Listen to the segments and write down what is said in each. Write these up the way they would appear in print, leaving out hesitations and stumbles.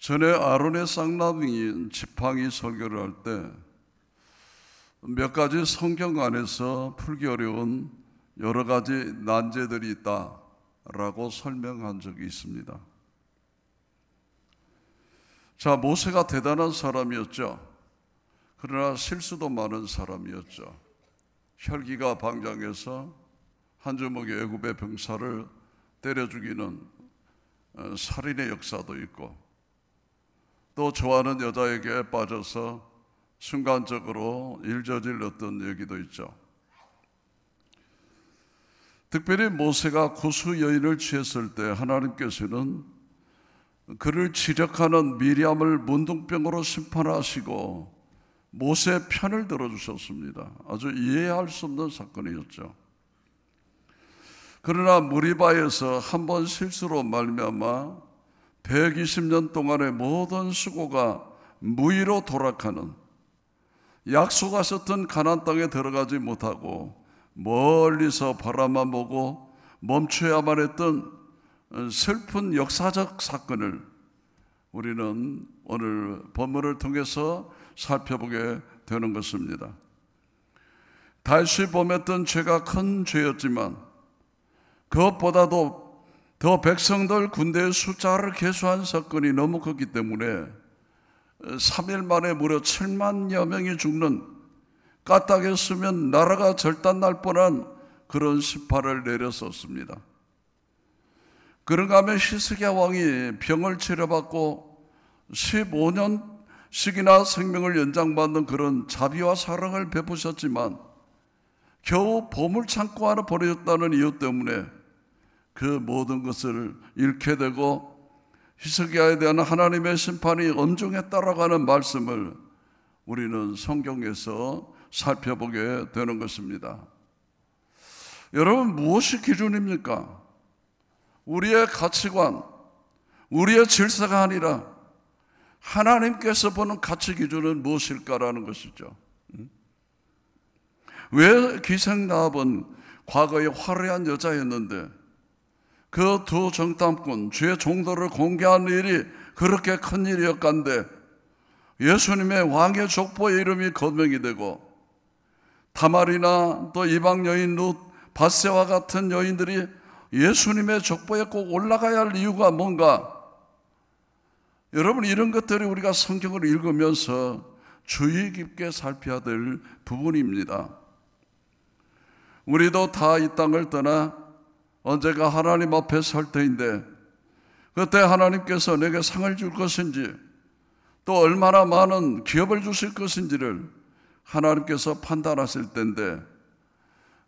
전에 아론의 쌍남이 지팡이 설교를 할 때 몇 가지 성경 안에서 풀기 어려운 여러 가지 난제들이 있다라고 설명한 적이 있습니다. 자, 모세가 대단한 사람이었죠. 그러나 실수도 많은 사람이었죠. 혈기가 방장해서 한 주먹의 애굽의 병사를 때려 죽이는 살인의 역사도 있고, 또 좋아하는 여자에게 빠져서 순간적으로 일저질렀던 얘기도 있죠. 특별히 모세가 구수 여인을 취했을 때 하나님께서는 그를 지력하는 미리암을 문둥병으로 심판하시고 모세의 편을 들어주셨습니다. 아주 이해할 수 없는 사건이었죠. 그러나 무리바에서 한 번 실수로 말미암아 120년 동안의 모든 수고가 무의로 돌아가는, 약속하셨던 가나안 땅에 들어가지 못하고 멀리서 바라만 보고 멈춰야만 했던 슬픈 역사적 사건을 우리는 오늘 본문을 통해서 살펴보게 되는 것입니다. 다시 범했던 죄가 큰 죄였지만 그것보다도 더 백성들 군대의 숫자를 계수한 사건이 너무 컸기 때문에 3일 만에 무려 7만여 명이 죽는, 까딱했으면 나라가 절단날 뻔한 그런 심판을 내렸었습니다. 그런가 하면 히스기야 왕이 병을 치료받고 15년씩이나 생명을 연장받는 그런 자비와 사랑을 베푸셨지만 겨우 보물창고 하나 보내줬다는 이유 때문에 그 모든 것을 잃게 되고 히스기야에 대한 하나님의 심판이 엄중했다라고 하는 말씀을 우리는 성경에서 살펴보게 되는 것입니다. 여러분, 무엇이 기준입니까? 우리의 가치관, 우리의 질서가 아니라 하나님께서 보는 가치 기준은 무엇일까라는 것이죠. 왜 기생라합은 과거에 화려한 여자였는데 그 두 정탐꾼, 주의 종도를 공개한 일이 그렇게 큰 일이었간데 예수님의 왕의 족보의 이름이 거명이 되고 다말이나 또 이방 여인 룻, 밧세와 같은 여인들이 예수님의 족보에 꼭 올라가야 할 이유가 뭔가? 여러분, 이런 것들이 우리가 성경을 읽으면서 주의 깊게 살펴야 될 부분입니다. 우리도 다 이 땅을 떠나 언제가 하나님 앞에 설 때인데 그때 하나님께서 내게 상을 줄 것인지 또 얼마나 많은 기업을 주실 것인지를 하나님께서 판단하실 때인데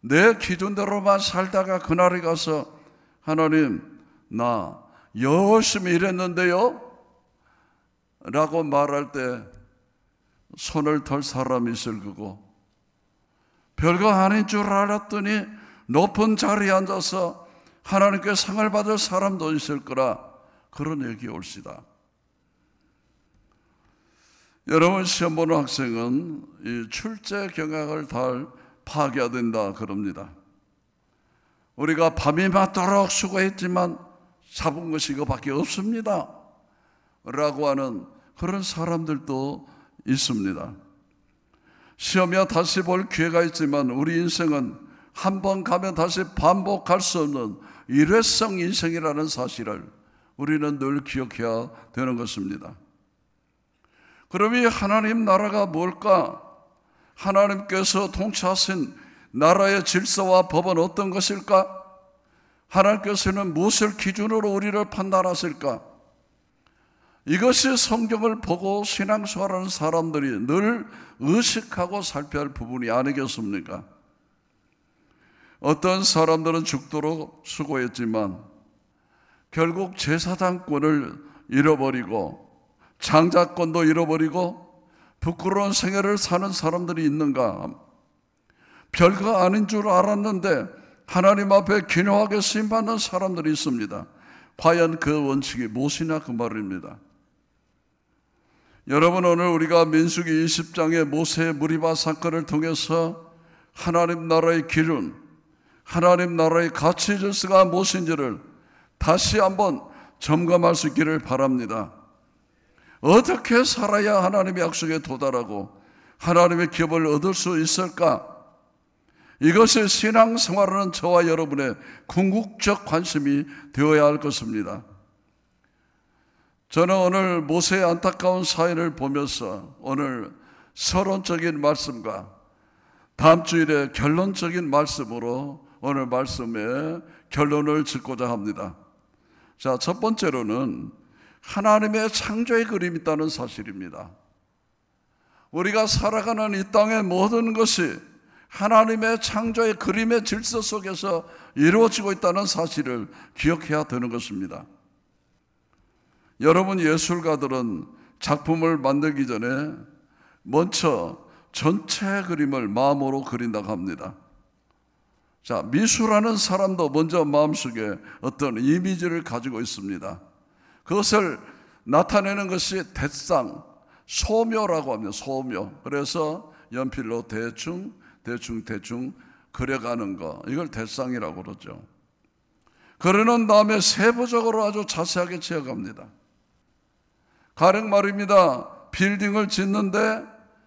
내 기준대로만 살다가 그날에 가서 하나님, 나 열심히 일했는데요? 라고 말할 때 손을 털 사람이 있을 거고, 별거 아닌 줄 알았더니 높은 자리에 앉아서 하나님께 상을 받을 사람도 있을 거라, 그런 얘기 옳시다. 여러분, 시험 보는 학생은 이 출제 경향을 잘 파악해야 된다 그럽니다. 우리가 밤이 맞도록 수고했지만 잡은 것이 이거밖에 없습니다 라고 하는 그런 사람들도 있습니다. 시험이야 다시 볼 기회가 있지만 우리 인생은 한 번 가면 다시 반복할 수 없는 일회성 인생이라는 사실을 우리는 늘 기억해야 되는 것입니다. 그럼 이 하나님 나라가 뭘까? 하나님께서 통치하신 나라의 질서와 법은 어떤 것일까? 하나님께서는 무엇을 기준으로 우리를 판단하실까? 이것이 성경을 보고 신앙생활하는 사람들이 늘 의식하고 살펴야 할 부분이 아니겠습니까? 어떤 사람들은 죽도록 수고했지만 결국 제사장권을 잃어버리고 장자권도 잃어버리고 부끄러운 생애를 사는 사람들이 있는가? 별거 아닌 줄 알았는데 하나님 앞에 기묘하게 쓰임받는 사람들이 있습니다. 과연 그 원칙이 무엇이냐 그 말입니다. 여러분, 오늘 우리가 민수기 20장의 모세의 무리바 사건을 통해서 하나님 나라의 기준, 하나님 나라의 가치 질서가 무엇인지를 다시 한번 점검할 수 있기를 바랍니다. 어떻게 살아야 하나님의 약속에 도달하고 하나님의 기업을 얻을 수 있을까? 이것이 신앙생활하는 저와 여러분의 궁극적 관심이 되어야 할 것입니다. 저는 오늘 모세의 안타까운 사연을 보면서 오늘 서론적인 말씀과 다음 주일에 결론적인 말씀으로 오늘 말씀의 결론을 짓고자 합니다. 자, 첫 번째로는 하나님의 창조의 그림이 있다는 사실입니다. 우리가 살아가는 이 땅의 모든 것이 하나님의 창조의 그림의 질서 속에서 이루어지고 있다는 사실을 기억해야 되는 것입니다. 여러분, 예술가들은 작품을 만들기 전에 먼저 전체 그림을 마음으로 그린다고 합니다. 자, 미술하는 사람도 먼저 마음속에 어떤 이미지를 가지고 있습니다. 그것을 나타내는 것이 대상, 소묘라고 합니다. 소묘. 그래서 연필로 대충 그려가는 거, 이걸 대상이라고 그러죠. 그러는 다음에 세부적으로 아주 자세하게 지어갑니다. 가령 말입니다, 빌딩을 짓는데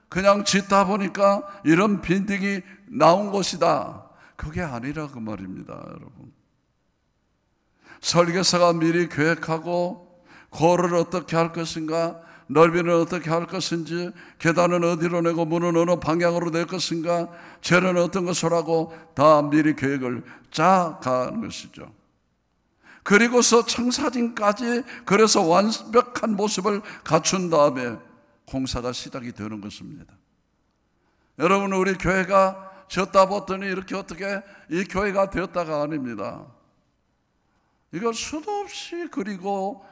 그냥 짓다 보니까 이런 빌딩이 나온 것이다, 그게 아니라 그 말입니다. 여러분, 설계사가 미리 계획하고 고를 어떻게 할 것인가, 넓이는 어떻게 할 것인지, 계단은 어디로 내고 문은 어느 방향으로 낼 것인가, 재료는 어떤 것을 하고 다 미리 계획을 짜가는 것이죠. 그리고서 청사진까지 그래서 완벽한 모습을 갖춘 다음에 공사가 시작이 되는 것입니다. 여러분, 우리 교회가 졌다 봤더니 이렇게 어떻게 이 교회가 되었다가 아닙니다. 이걸 수도 없이 그리고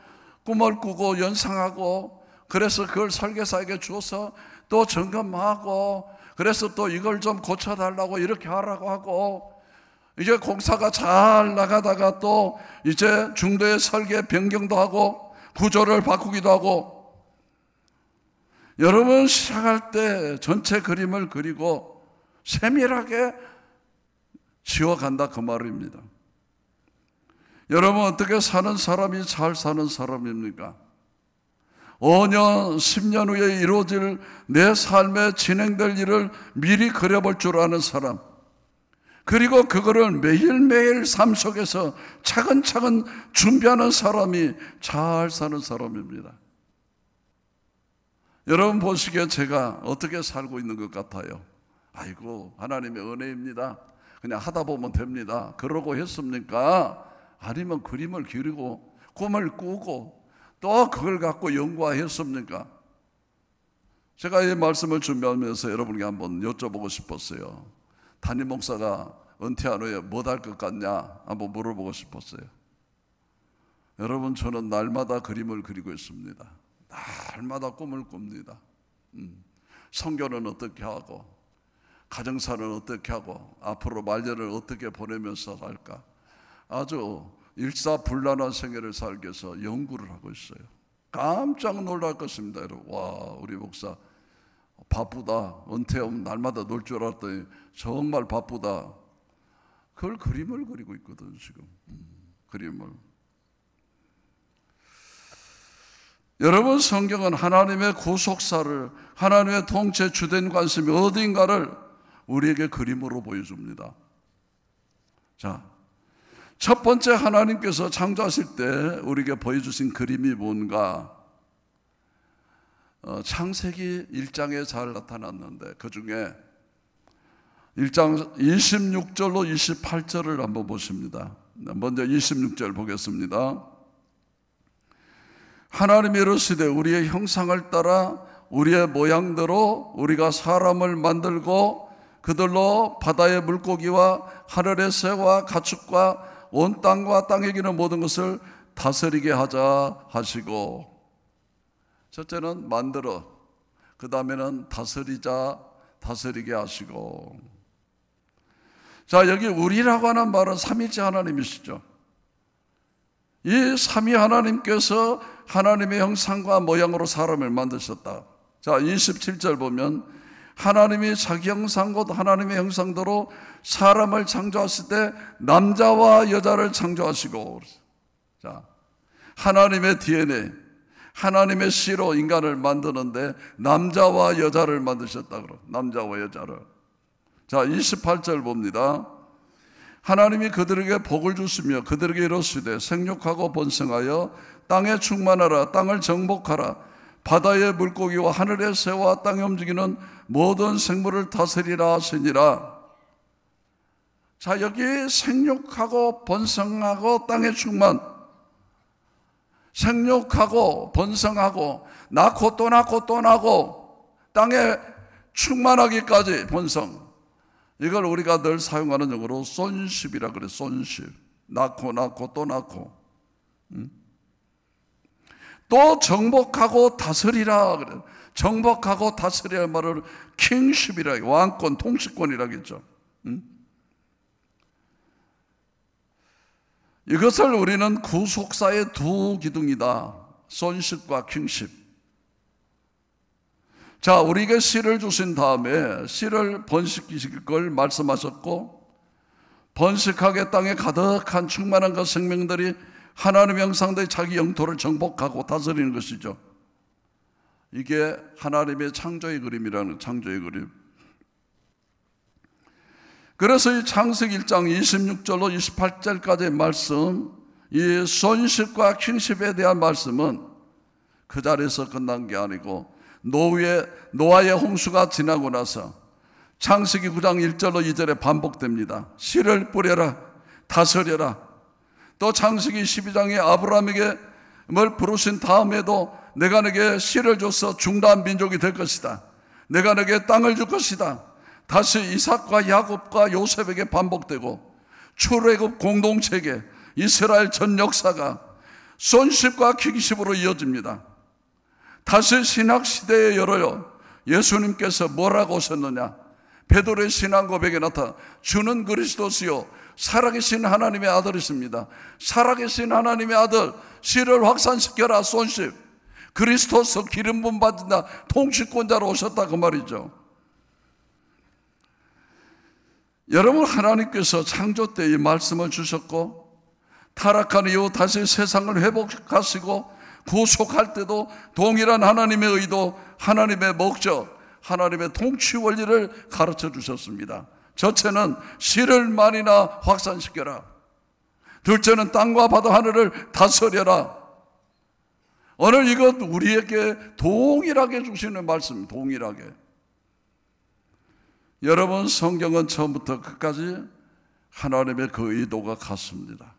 꿈을 꾸고 연상하고, 그래서 그걸 설계사에게 주어서 또 점검하고, 그래서 또 이걸 좀 고쳐달라고 이렇게 하라고 하고, 이제 공사가 잘 나가다가 또 이제 중도의 설계 변경도 하고 구조를 바꾸기도 하고, 여러분 시작할 때 전체 그림을 그리고 세밀하게 지어간다, 그 말입니다. 여러분, 어떻게 사는 사람이 잘 사는 사람입니까? 5년, 10년 후에 이루어질 내 삶에 진행될 일을 미리 그려볼 줄 아는 사람, 그리고 그거를 매일매일 삶 속에서 차근차근 준비하는 사람이 잘 사는 사람입니다. 여러분 보시기에 제가 어떻게 살고 있는 것 같아요? 아이고, 하나님의 은혜입니다, 그냥 하다 보면 됩니다, 그러고 했습니까? 아니면 그림을 그리고 꿈을 꾸고 또 그걸 갖고 연구했습니까? 제가 이 말씀을 준비하면서 여러분께 한번 여쭤보고 싶었어요. 담임 목사가 은퇴한 후에 뭐 할 것 같냐 한번 물어보고 싶었어요. 여러분, 저는 날마다 그림을 그리고 있습니다. 날마다 꿈을 꿉니다. 성교는 어떻게 하고, 가정사는 어떻게 하고, 앞으로 말년을 어떻게 보내면서 살까, 아주 일사불란한 생애를 살기 위해서 연구를 하고 있어요. 깜짝 놀랄 것입니다, 여러분. 와, 우리 목사 바쁘다, 은퇴하면 날마다 놀 줄 알았더니 정말 바쁘다. 그걸 그림을 그리고 있거든 지금. 그림을. 여러분, 성경은 하나님의 구속사를, 하나님의 통치 주된 관심이 어딘가를 우리에게 그림으로 보여줍니다. 자, 첫 번째, 하나님께서 창조하실 때 우리에게 보여주신 그림이 뭔가, 창세기 1장에 잘 나타났는데 그 중에 1장 26절로 28절을 한번 보십니다. 먼저 26절 보겠습니다. 하나님이 이르시되 우리의 형상을 따라 우리의 모양대로 우리가 사람을 만들고 그들로 바다의 물고기와 하늘의 새와 가축과 온 땅과 땅에 기는 모든 것을 다스리게 하자 하시고, 첫째는 만들어, 그 다음에는 다스리게 하시고. 자, 여기 우리라고 하는 말은 삼위일체 하나님이시죠. 이 삼위 하나님께서 하나님의 형상과 모양으로 사람을 만드셨다. 자, 27절 보면 하나님이 자기 형상 곧 하나님의 형상대로 사람을 창조하실 때 남자와 여자를 창조하시고. 자, 하나님의 DNA, 하나님의 시로 인간을 만드는데 남자와 여자를 만드셨다 그러. 남자와 여자를. 자, 28절 봅니다. 하나님이 그들에게 복을 주시며 그들에게 이르시되 생육하고 번성하여 땅에 충만하라. 땅을 정복하라. 바다의 물고기와 하늘의 새와 땅에 움직이는 모든 생물을 다스리라 하시니라. 자, 여기 생육하고 번성하고 땅에 충만, 생육하고 번성하고 낳고 또 낳고 또 낳고 땅에 충만하기까지 번성. 이걸 우리가 늘 사용하는 용어로 손십이라 그래. 손십. 낳고 낳고 또 낳고. 또 정복하고 다스리라 그래. 정복하고 다스리라는 말을 킹십이라, 왕권, 통치권이라겠죠. 이것을 우리는 구속사의 두 기둥이다. 손십과 킹십. 자, 우리에게 씨를 주신 다음에 씨를 번식시킬 걸 말씀하셨고, 번식하게 땅에 가득한 충만한 그 생명들이 하나님의 형상대로 자기 영토를 정복하고 다스리는 것이죠. 이게 하나님의 창조의 그림이라는, 창조의 그림. 그래서 이 창세기 1장 26절로 28절까지의 말씀, 이 손십과 킹십에 대한 말씀은 그 자리에서 끝난 게 아니고 노아의 홍수가 지나고 나서 창세기 9장 1절로 2절에 반복됩니다. 씨를 뿌려라, 다스려라. 또 창세기 12장에 아브라함에게 뭘 부르신 다음에도 내가 내게 씨를 줘서 중다한 민족이 될 것이다. 내가 내게 땅을 줄 것이다. 다시 이삭과 야곱과 요셉에게 반복되고 출애굽 공동체계, 이스라엘 전 역사가 손십과 킹십으로 이어집니다. 다시 신학 시대에 열어요. 예수님께서 뭐라고 오셨느냐? 베드로의 신앙 고백에 나타나 주는 그리스도시요 살아계신 하나님의 아들이십니다. 살아계신 하나님의 아들, 씨를 확산시켜라. 손십, 그리스도서 기름 부음 받는다, 통치권자로 오셨다 그 말이죠. 여러분, 하나님께서 창조 때 이 말씀을 주셨고 타락한 이후 다시 세상을 회복하시고 구속할 때도 동일한 하나님의 의도, 하나님의 목적, 하나님의 통치 원리를 가르쳐 주셨습니다. 첫째는 씨를 많이나 확산시켜라. 둘째는 땅과 바다 하늘을 다스려라. 오늘 이것 우리에게 동일하게 주시는 말씀, 동일하게. 여러분, 성경은 처음부터 끝까지 하나님의 그 의도가 같습니다.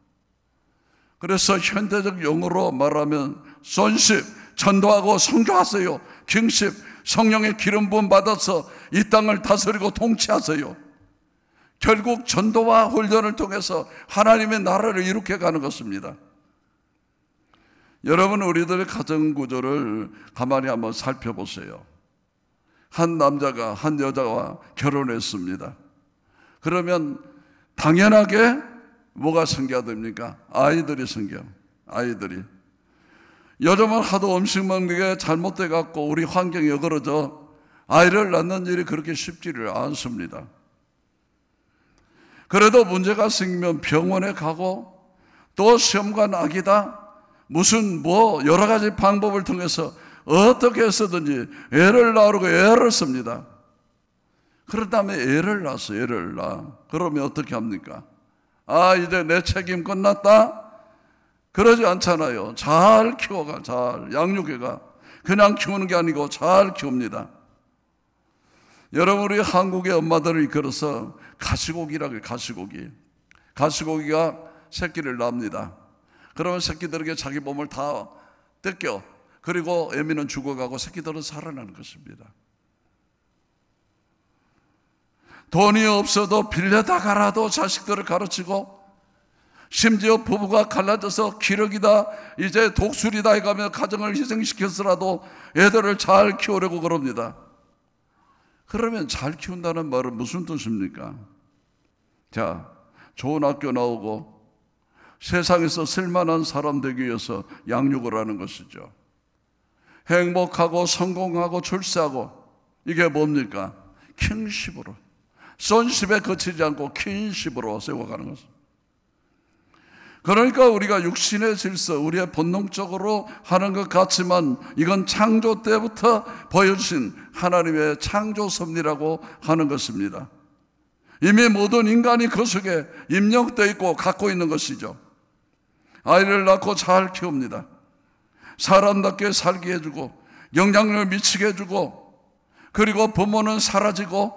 그래서 현대적 용어로 말하면 손십, 전도하고 선교하세요. 킹십, 성령의 기름 부음 받아서 이 땅을 다스리고 통치하세요. 결국 전도와 훈련을 통해서 하나님의 나라를 이룩해 가는 것입니다. 여러분, 우리들의 가정 구조를 가만히 한번 살펴보세요. 한 남자가 한 여자와 결혼했습니다. 그러면 당연하게 뭐가 생겨야 됩니까? 아이들이 생겨. 아이들이. 요즘은 하도 음식 먹는 게 잘못돼 갖고 우리 환경이 어그러져 아이를 낳는 일이 그렇게 쉽지를 않습니다. 그래도 문제가 생기면 병원에 가고 또 시험관 아기다 무슨 여러 가지 방법을 통해서 어떻게 해서든지 애를 낳으려고 애를 씁니다. 그런 다음에 애를 낳았어. 애를 낳아. 그러면 어떻게 합니까? 아, 이제 내 책임 끝났다? 그러지 않잖아요. 잘 키워가, 잘 양육해가. 그냥 키우는 게 아니고 잘 키웁니다. 여러분, 우리 한국의 엄마들을 이끌어서 가시고기라고 해요. 가시고기. 가시고기가 새끼를 낳습니다. 그러면 새끼들에게 자기 몸을 다 뜯겨. 그리고 애미는 죽어가고 새끼들은 살아나는 것입니다. 돈이 없어도 빌려다가라도 자식들을 가르치고, 심지어 부부가 갈라져서 기러기다 이제 독수리다 해가며 가정을 희생시켜서라도 애들을 잘 키우려고 그럽니다. 그러면 잘 키운다는 말은 무슨 뜻입니까? 자, 좋은 학교 나오고 세상에서 쓸만한 사람 되기 위해서 양육을 하는 것이죠. 행복하고 성공하고 출세하고, 이게 뭡니까? 킹십으로, 손십에 거치지 않고 킹십으로 세워가는 것입니다. 그러니까 우리가 육신의 질서, 우리의 본능적으로 하는 것 같지만 이건 창조 때부터 보여주신 하나님의 창조 섭리라고 하는 것입니다. 이미 모든 인간이 그 속에 입력되어 있고 갖고 있는 것이죠. 아이를 낳고 잘 키웁니다. 사람답게 살게 해주고 영향력을 미치게 해주고, 그리고 부모는 사라지고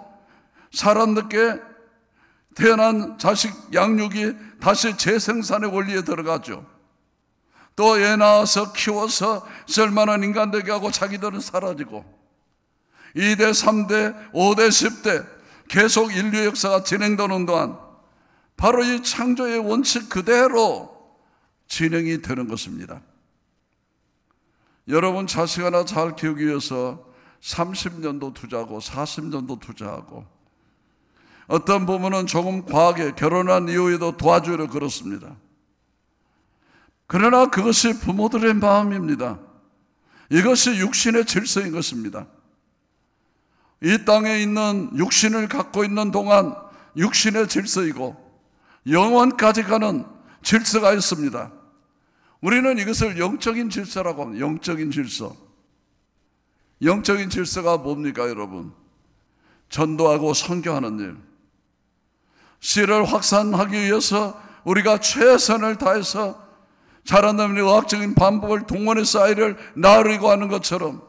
사람답게 태어난 자식 양육이 다시 재생산의 원리에 들어가죠. 또 애 낳아서 키워서 쓸만한 인간 되게 하고 자기들은 사라지고, 2대, 3대, 5대, 10대 계속 인류 역사가 진행되는 동안 바로 이 창조의 원칙 그대로 진행이 되는 것입니다. 여러분 자식 하나 잘 키우기 위해서 30년도 투자하고 40년도 투자하고, 어떤 부모는 조금 과하게 결혼한 이후에도 도와주려 그렇습니다. 그러나 그것이 부모들의 마음입니다. 이것이 육신의 질서인 것입니다. 이 땅에 있는 육신을 갖고 있는 동안 육신의 질서이고 영원까지 가는 질서가 있습니다. 우리는 이것을 영적인 질서라고 합니다. 영적인 질서. 영적인 질서가 뭡니까, 여러분? 전도하고 선교하는 일, 씨를 확산하기 위해서 우리가 최선을 다해서 자라나는 의학적인 방법을 동원해서 아이를 낳으려고 하는 것처럼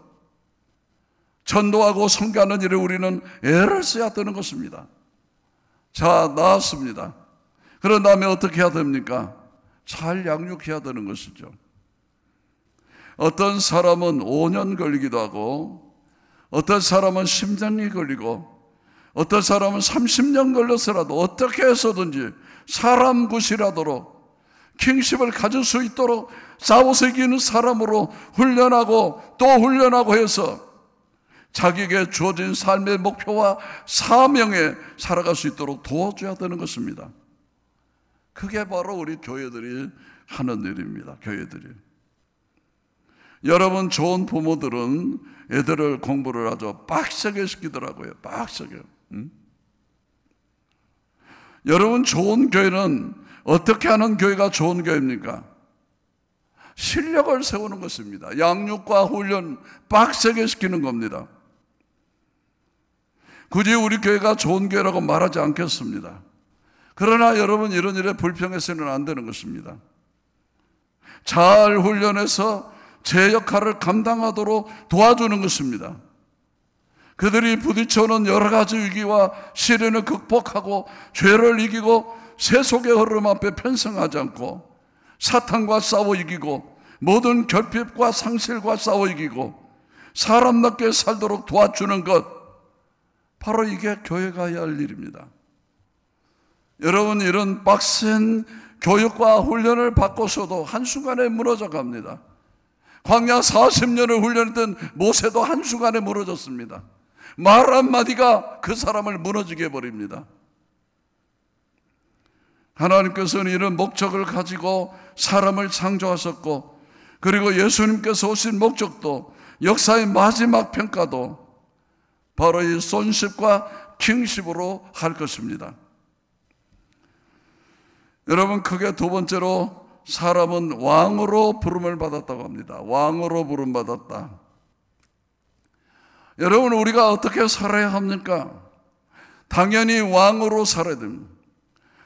전도하고 선교하는 일에 우리는 애를 써야 되는 것입니다. 자, 낳았습니다. 그런 다음에 어떻게 해야 됩니까? 잘 양육해야 되는 것이죠. 어떤 사람은 5년 걸리기도 하고, 어떤 사람은 10년이 걸리고, 어떤 사람은 30년 걸려서라도 어떻게 해서든지 사람 굿이라도록 킹십을 가질 수 있도록 싸워서 이기는 사람으로 훈련하고 또 훈련하고 해서 자기에게 주어진 삶의 목표와 사명에 살아갈 수 있도록 도와줘야 되는 것입니다. 그게 바로 우리 교회들이 하는 일입니다. 교회들이. 여러분, 좋은 부모들은 애들을 공부를 아주 빡세게 시키더라고요. 빡세게. 여러분, 좋은 교회는 어떻게 하는 교회가 좋은 교회입니까? 실력을 세우는 것입니다. 양육과 훈련 빡세게 시키는 겁니다. 굳이 우리 교회가 좋은 교회라고 말하지 않겠습니다. 그러나 여러분, 이런 일에 불평해서는 안 되는 것입니다. 잘 훈련해서 제 역할을 감당하도록 도와주는 것입니다. 그들이 부딪혀오는 여러 가지 위기와 시련을 극복하고 죄를 이기고 세속의 흐름 앞에 편승하지 않고 사탄과 싸워 이기고 모든 결핍과 상실과 싸워 이기고 사람답게 살도록 도와주는 것, 바로 이게 교회가 해야 할 일입니다. 여러분, 이런 빡센 교육과 훈련을 받고서도 한순간에 무너져 갑니다. 광야 40년을 훈련했던 모세도 한순간에 무너졌습니다. 말 한마디가 그 사람을 무너지게 해버립니다. 하나님께서는 이런 목적을 가지고 사람을 창조하셨고, 그리고 예수님께서 오신 목적도, 역사의 마지막 평가도 바로 이 손십과 킹십으로 할 것입니다. 여러분, 크게 두 번째로 사람은 왕으로 부름을 받았다고 합니다. 왕으로 부름받았다. 여러분, 우리가 어떻게 살아야 합니까? 당연히 왕으로 살아야 됩니다.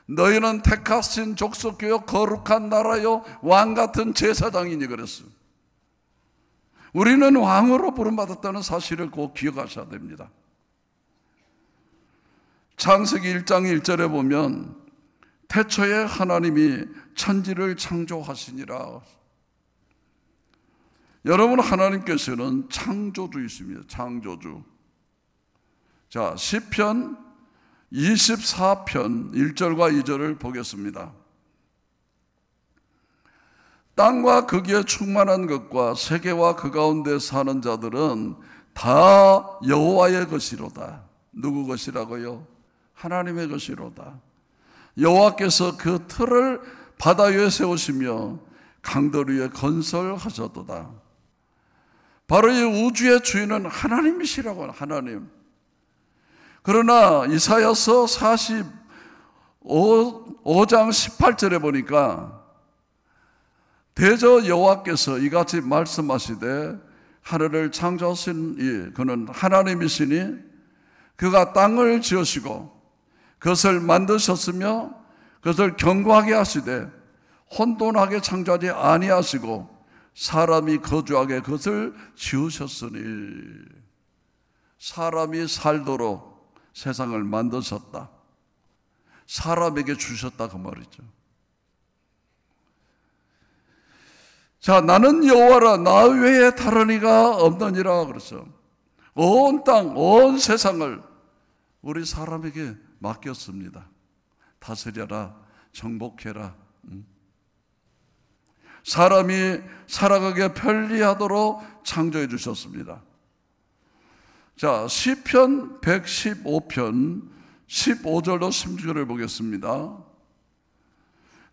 너희는 택하신 족속이요 거룩한 나라요 왕같은 제사장이니 그랬어요. 우리는 왕으로 부름받았다는 사실을 꼭 기억하셔야 됩니다. 창세기 1장 1절에 보면 태초에 하나님이 천지를 창조하시니라. 여러분, 하나님께서는 창조주이십니다. 창조주. 자, 시편 24편 1절과 2절을 보겠습니다. 땅과 거기에 충만한 것과 세계와 그 가운데 사는 자들은 다 여호와의 것이로다. 누구 것이라고요? 하나님의 것이로다. 여호와께서 그 틀을 바다 위에 세우시며 강들 위에 건설하셨도다. 바로 이 우주의 주인은 하나님이시라고 하는 하나님. 그러나 이사야서 45장 18절에 보니까 대저 여호와께서 이같이 말씀하시되 하늘을 창조하신 그는 하나님이시니 그가 땅을 지으시고 그것을 만드셨으며 그것을 견고하게 하시되 혼돈하게 창조하지 아니하시고 사람이 거주하게 그것을 지으셨으니. 사람이 살도록 세상을 만드셨다. 사람에게 주셨다 그 말이죠. 자, 나는 여호와라 나 외에 다른 이가 없느니라 그랬어. 온 땅, 온 세상을 우리 사람에게 맡겼습니다. 다스려라, 정복해라. 사람이 살아가기 편리하도록 창조해 주셨습니다. 자, 시편 115편 15절로 16절을 보겠습니다.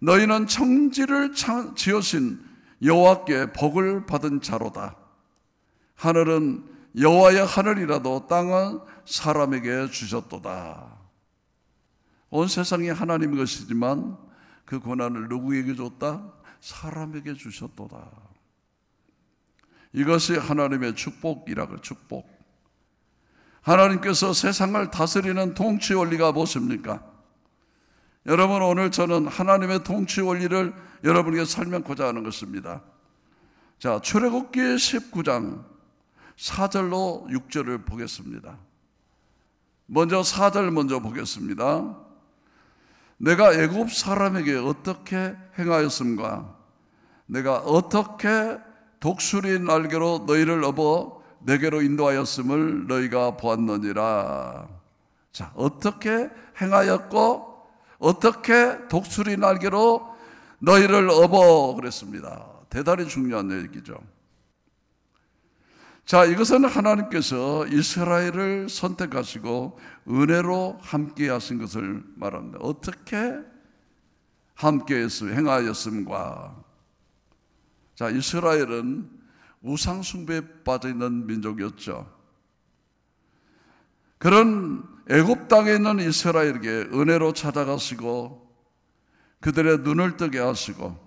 너희는 청지를 지으신 여호와께 복을 받은 자로다. 하늘은 여호와의 하늘이라도 땅은 사람에게 주셨도다. 온 세상이 하나님의 것이지만 그 권한을 누구에게 줬다? 사람에게 주셨도다. 이것이 하나님의 축복이라고. 축복. 하나님께서 세상을 다스리는 통치 원리가 무엇입니까? 여러분, 오늘 저는 하나님의 통치 원리를 여러분에게 설명하고자 하는 것입니다. 자, 출애굽기 19장 4절로 6절을 보겠습니다. 먼저 4절 먼저 보겠습니다. 내가 애굽 사람에게 어떻게 행하였음과 내가 어떻게 독수리 날개로 너희를 업어 내게로 인도하였음을 너희가 보았느니라. 자, 어떻게 행하였고 어떻게 독수리 날개로 너희를 업어 그랬습니다. 대단히 중요한 얘기죠. 자, 이것은 하나님께서 이스라엘을 선택하시고 은혜로 함께 하신 것을 말합니다. 어떻게 함께 행하였음과. 자, 이스라엘은 우상 숭배에 빠져 있는 민족이었죠. 그런 애굽 땅에 있는 이스라엘에게 은혜로 찾아가시고 그들의 눈을 뜨게 하시고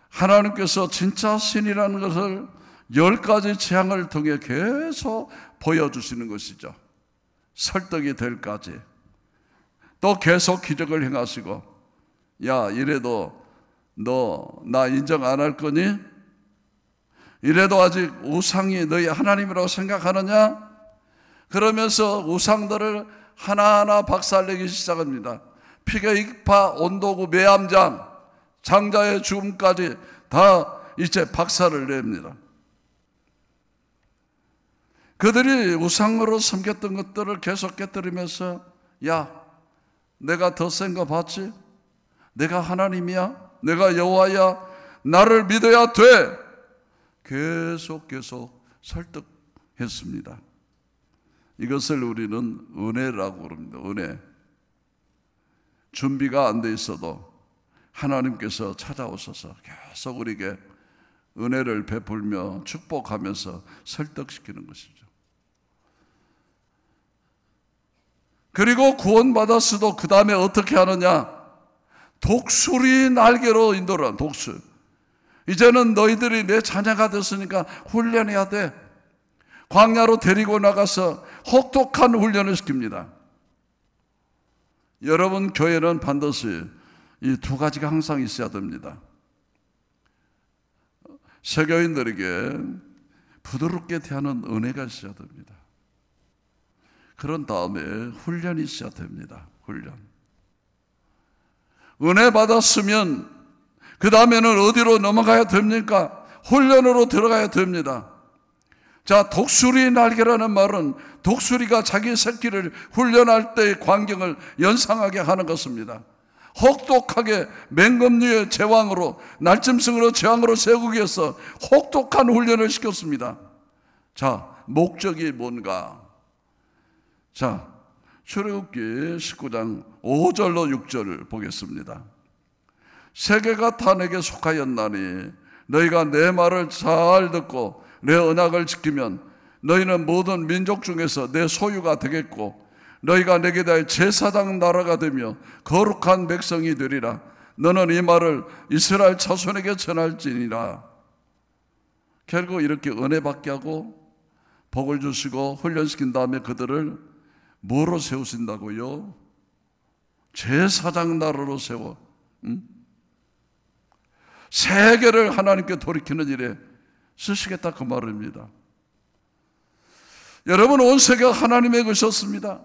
하나님께서 진짜 신이라는 것을 10가지 재앙을 통해 계속 보여주시는 것이죠. 설득이 될까지. 또 계속 기적을 행하시고, 야, 이래도 너 나 인정 안 할 거니? 이래도 아직 우상이 너희 하나님이라고 생각하느냐? 그러면서 우상들을 하나하나 박살내기 시작합니다. 피게이파, 온도구, 매암장, 장자의 죽음까지 다 이제 박살을 냅니다. 그들이 우상으로 섬겼던 것들을 계속 깨뜨리면서, 야, 내가 더 센 거 봤지? 내가 하나님이야? 내가 여호와야? 나를 믿어야 돼! 계속 설득했습니다. 이것을 우리는 은혜라고 그럽니다. 은혜. 준비가 안 돼 있어도 하나님께서 찾아오셔서 계속 우리에게 은혜를 베풀며 축복하면서 설득시키는 것이죠. 그리고 구원받았어도 그 다음에 어떻게 하느냐? 독수리 날개로 인도를 한 독수. 이제는 너희들이 내 자녀가 됐으니까 훈련해야 돼. 광야로 데리고 나가서 혹독한 훈련을 시킵니다. 여러분, 교회는 반드시 이 두 가지가 항상 있어야 됩니다. 세교인들에게 부드럽게 대하는 은혜가 있어야 됩니다. 그런 다음에 훈련이 있어야 됩니다. 훈련. 은혜 받았으면 그 다음에는 어디로 넘어가야 됩니까? 훈련으로 들어가야 됩니다. 자, 독수리 날개라는 말은 독수리가 자기 새끼를 훈련할 때의 광경을 연상하게 하는 것입니다. 혹독하게 맹금류의 제왕으로, 날짐승으로 제왕으로 세우기 위해서 혹독한 훈련을 시켰습니다. 자, 목적이 뭔가? 자, 출애굽기 19장 5절로 6절을 보겠습니다. 세계가 다 내게 속하였나니 너희가 내 말을 잘 듣고 내 언약을 지키면 너희는 모든 민족 중에서 내 소유가 되겠고 너희가 내게 대하여 제사장 나라가 되며 거룩한 백성이 되리라. 너는 이 말을 이스라엘 자손에게 전할지니라. 결국 이렇게 은혜 받게 하고 복을 주시고 훈련시킨 다음에 그들을 뭐로 세우신다고요? 제사장 나라로 세워 세계를 하나님께 돌이키는 일에 쓰시겠다, 그 말입니다. 여러분, 온 세계가 하나님의 것이었습니다.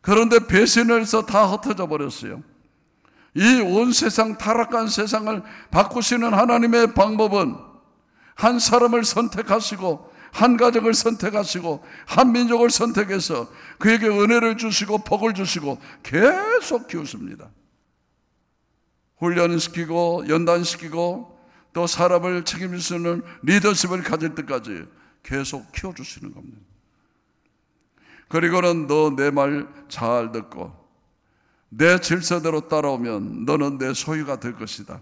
그런데 배신을 해서 다 흩어져 버렸어요. 이 온 세상, 타락한 세상을 바꾸시는 하나님의 방법은 한 사람을 선택하시고 한 가족을 선택하시고 한 민족을 선택해서 그에게 은혜를 주시고 복을 주시고 계속 키우십니다. 훈련시키고 연단시키고 또 사람을 책임질 수 있는 리더십을 가질 때까지 계속 키워주시는 겁니다. 그리고는 너 내 말 잘 듣고 내 질서대로 따라오면 너는 내 소유가 될 것이다.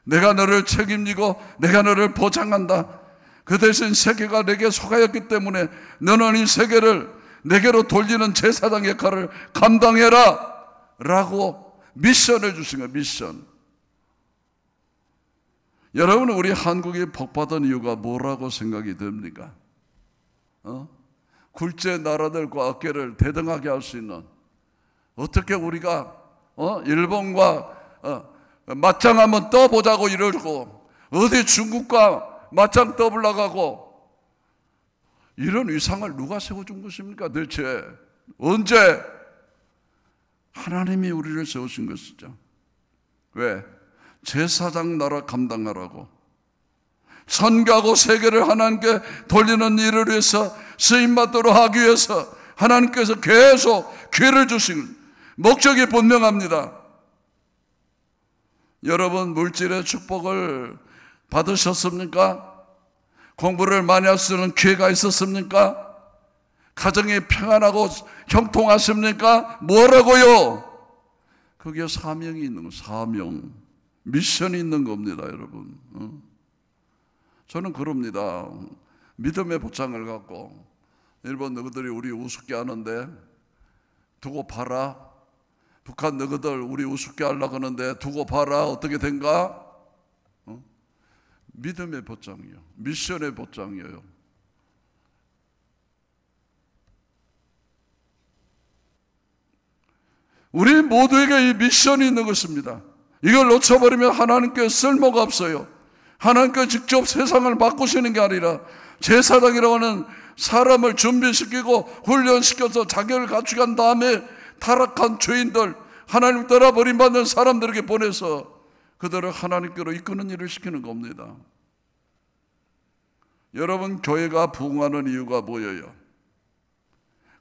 내가 너를 책임지고 내가 너를 보장한다. 그 대신 세계가 내게 속하였기 때문에 너는 이 세계를 내게로 돌리는 제사장 역할을 감당해라 라고 미션을 주신 거예요. 미션. 여러분, 우리 한국이 복받은 이유가 뭐라고 생각이 듭니까? 굴제 나라들과 어깨를 대등하게 할 수 있는, 어떻게 우리가 일본과 맞짱 한번 떠보자고 이러고 어디 중국과 맞짱 떠보려고 이런 위상을 누가 세워준 것입니까? 대체 언제? 하나님이 우리를 세우신 것이죠. 왜? 제사장 나라 감당하라고, 선교하고 세계를 하나님께 돌리는 일을 위해서 쓰임받도록 하기 위해서 하나님께서 계속 기회를 주신 목적이 분명합니다. 여러분, 물질의 축복을 받으셨습니까? 공부를 많이 할 수 있는 기회가 있었습니까? 가정이 평안하고 형통하십니까? 뭐라고요? 그게 사명이 있는 거, 사명, 미션이 있는 겁니다, 여러분. 저는 그럽니다. 믿음의 보장을 갖고 일본 너희들이 우리 우습게 하는데 두고 봐라. 북한 너희들 우리 우습게 하려고 하는데 두고 봐라. 어떻게 된가? 믿음의 보장이요, 미션의 보장이에요. 우리 모두에게 이 미션이 있는 것입니다. 이걸 놓쳐버리면 하나님께 쓸모가 없어요. 하나님께 직접 세상을 바꾸시는 게 아니라 제사장이라고 하는 사람을 준비시키고 훈련시켜서 자격을 갖추게 한 다음에 타락한 죄인들, 하나님 따라 버림받는 사람들에게 보내서 그들을 하나님께로 이끄는 일을 시키는 겁니다. 여러분, 교회가 부흥하는 이유가 뭐예요?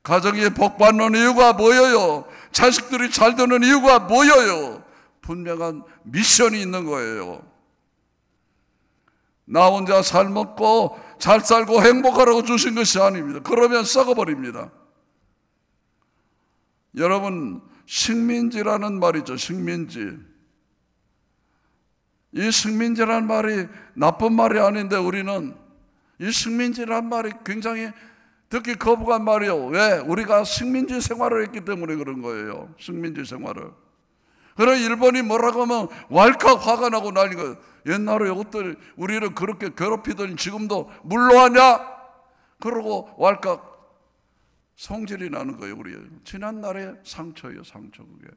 가정이 복받는 이유가 뭐예요? 자식들이 잘 되는 이유가 뭐예요? 분명한 미션이 있는 거예요. 나 혼자 잘 먹고 잘 살고 행복하라고 주신 것이 아닙니다. 그러면 썩어버립니다. 여러분, 식민지라는 말이죠. 식민지. 이 식민지라는 말이 나쁜 말이 아닌데 우리는 이 식민지라는 말이 굉장히 듣기 거부감 말이에요. 왜? 우리가 식민지 생활을 했기 때문에 그런 거예요. 식민지 생활을. 그럼 일본이 뭐라고 하면 왈칵 화가 나고 난리가. 옛날에 이것들 우리를 그렇게 괴롭히더니 지금도 물러하냐? 그러고 왈칵 성질이 나는 거예요. 우리 지난날의 상처예요. 상처. 그게.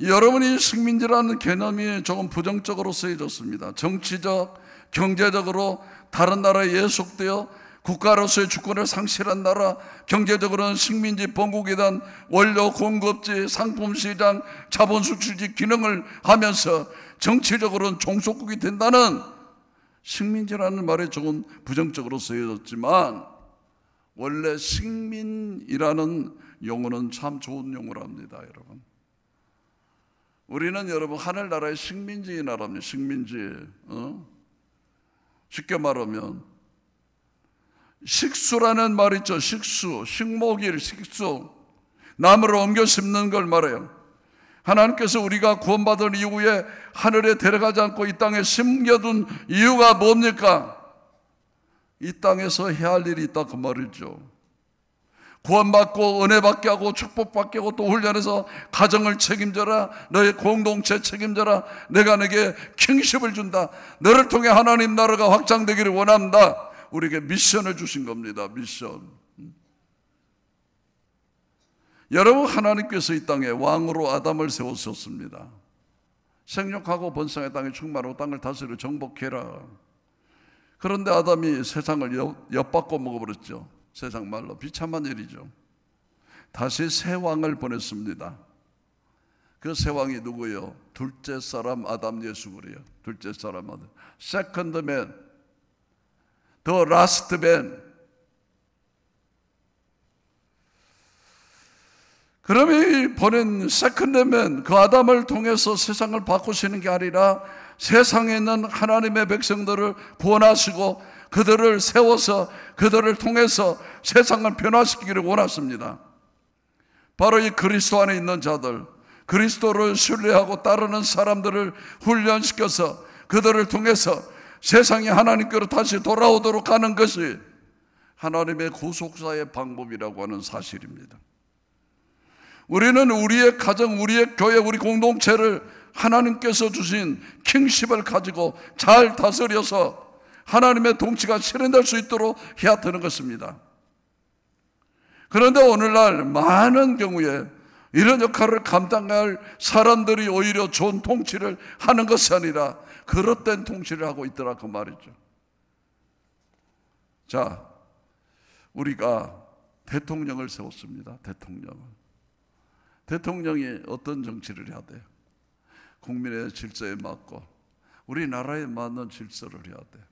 여러분이 식민지라는 개념이 조금 부정적으로 쓰여졌습니다. 정치적, 경제적으로 다른 나라에 예속되어 국가로서의 주권을 상실한 나라, 경제적으로는 식민지 본국이던 원료 공급지, 상품 시장, 자본 수출지 기능을 하면서 정치적으로는 종속국이 된다는 식민지라는 말이 조금 부정적으로 쓰여졌지만 원래 식민이라는 용어는 참 좋은 용어랍니다, 여러분. 우리는 여러분 하늘나라의 식민지 나라입니다. 식민지. 쉽게 말하면 식수라는 말 있죠. 식수, 식목일, 식수. 나무를 옮겨 심는 걸 말해요. 하나님께서 우리가 구원받은 이후에 하늘에 데려가지 않고 이 땅에 심겨둔 이유가 뭡니까? 이 땅에서 해야 할 일이 있다, 그 말이죠. 구원받고 은혜받게 하고 축복받게 하고 또 훈련해서 가정을 책임져라, 너의 공동체 책임져라, 내가 내게 킹십을 준다, 너를 통해 하나님 나라가 확장되기를 원한다. 우리에게 미션을 주신 겁니다. 미션. 여러분, 하나님께서 이 땅에 왕으로 아담을 세우셨습니다. 생육하고 번성의 땅에 충만하고 땅을 다스려 정복해라. 그런데 아담이 세상을 엿바꿔 먹어버렸죠. 세상 말로 비참한 일이죠. 다시 새 왕을 보냈습니다. 그 새 왕이 누구예요? 둘째 사람 아담 예수 그래요. 둘째 사람 아담. 세컨드 맨, 더 라스트 맨. 그러면 보낸 세컨드맨, 그 아담을 통해서 세상을 바꾸시는 게 아니라 세상에 있는 하나님의 백성들을 구원하시고 그들을 세워서 그들을 통해서 세상을 변화시키기를 원하십니다. 바로 이 그리스도 안에 있는 자들, 그리스도를 신뢰하고 따르는 사람들을 훈련시켜서 그들을 통해서 세상이 하나님께로 다시 돌아오도록 하는 것이 하나님의 구속사의 방법이라고 하는 사실입니다. 우리는 우리의 가정, 우리의 교회, 우리 공동체를 하나님께서 주신 킹십을 가지고 잘 다스려서 하나님의 통치가 실현될 수 있도록 해야 되는 것입니다. 그런데 오늘날 많은 경우에 이런 역할을 감당할 사람들이 오히려 좋은 통치를 하는 것이 아니라 그릇된 통치를 하고 있더라, 그 말이죠. 자, 우리가 대통령을 세웠습니다. 대통령이 어떤 정치를 해야 돼요? 국민의 질서에 맞고 우리나라에 맞는 질서를 해야 돼요.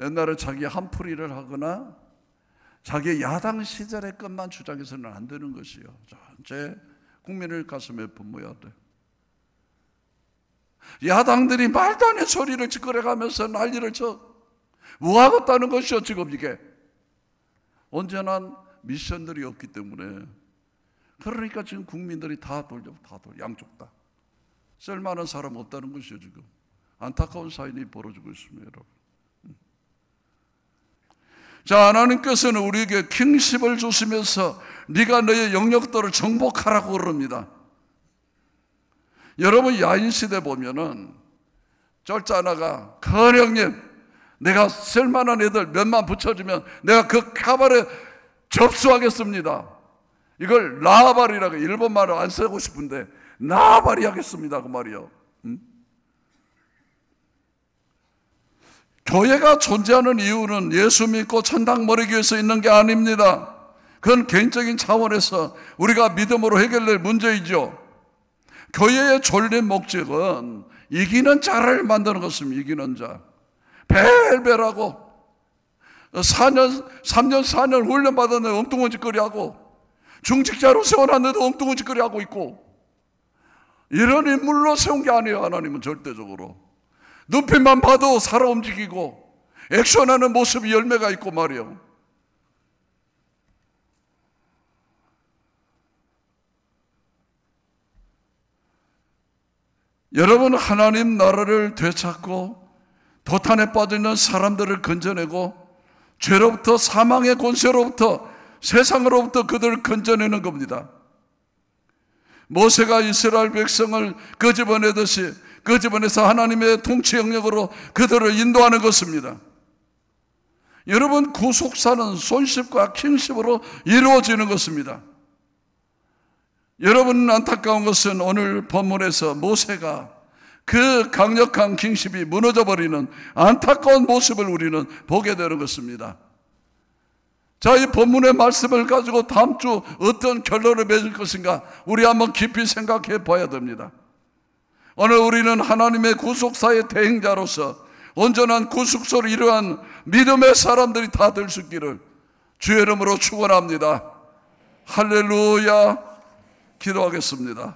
옛날에 자기 한풀이를 하거나 자기 야당 시절의 것만 주장해서는 안 되는 것이요. 전체 국민을 가슴에 품어야 돼요. 야당들이 말도 안 되는 소리를 짓거려가면서 난리를 쳐. 뭐하겠다는 것이요, 지금 이게. 온전한 미션들이 없기 때문에. 그러니까 지금 국민들이 다 돌려, 양쪽 다. 쓸만한 사람 없다는 것이요, 지금. 안타까운 사연이 벌어지고 있습니다, 여러분. 자, 하나님께서는 우리에게 킹십을 주시면서 네가 너의 영역들을 정복하라고 그럽니다. 여러분, 야인시대 보면은 쩔짜나가 큰형님, 내가 쓸만한 애들 몇만 붙여주면 내가 그 카바레 접수하겠습니다. 이걸 나발이라고, 일본 말을 안 쓰고 싶은데 나발이 하겠습니다, 그 말이요. 교회가 존재하는 이유는 예수 믿고 천당 머리기 위해서 있는 게 아닙니다. 그건 개인적인 차원에서 우리가 믿음으로 해결될 문제이죠. 교회의 존립 목적은 이기는 자를 만드는 것입니다. 이기는 자. 벨벨하고 3년 4년 훈련받았는데 엉뚱한 짓거리 하고 중직자로 세워놨는데 엉뚱한 짓거리 하고 있고, 이런 인물로 세운 게 아니에요. 하나님은 절대적으로. 눈빛만 봐도 살아 움직이고 액션하는 모습이 열매가 있고 말이에요. 여러분, 하나님 나라를 되찾고 도탄에 빠져있는 사람들을 건져내고 죄로부터, 사망의 권세로부터, 세상으로부터 그들을 건져내는 겁니다. 모세가 이스라엘 백성을 끄집어내듯이 끄집어내서 하나님의 통치 영역으로 그들을 인도하는 것입니다. 여러분, 구속사는 손십과 킹십으로 이루어지는 것입니다. 여러분, 안타까운 것은 오늘 본문에서 모세가 그 강력한 킹십이 무너져버리는 안타까운 모습을 우리는 보게 되는 것입니다. 자, 이 본문의 말씀을 가지고 다음 주 어떤 결론을 맺을 것인가 우리 한번 깊이 생각해 봐야 됩니다. 오늘 우리는 하나님의 구속사의 대행자로서 온전한 구속소를 이루한 믿음의 사람들이 다 될 수 있기를 주의 이름으로 축원합니다. 할렐루야. 기도하겠습니다.